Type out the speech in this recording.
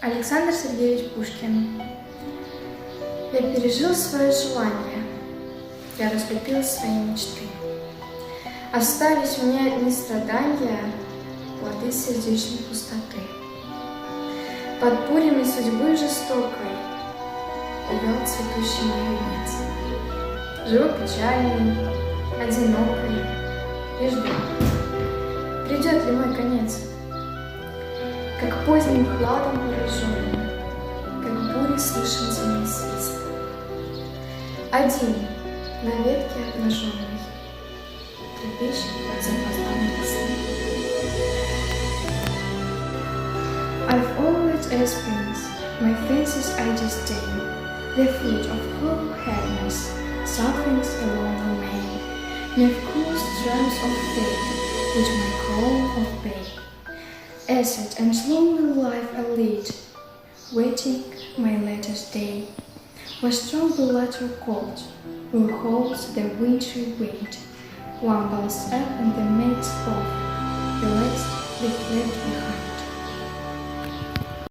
Александр Сергеевич Пушкин. Я пережил свое желание, я разлюбил свои мечты. Остались мне одни страдания, плоды сердечной пустоты. Под бурями судьбы жестокой увял цветущий мой венец. Живу печальный, одинокой и жду, придет ли мой конец. Как поздним хладом пораженный, как бури слышен зимний свист. Один на ветке обнаженной трепещет под запоздалым листом. I've always as springs, my fancies I disdain, the fruit of hope happiness, sufferings along the way, ne've cool strands of fate, which my call of bay. Acid and lonely life I lead, waiting my latest day, where strong the latter cold will hold the wintry wind. One bounds up in the midst of the rest with left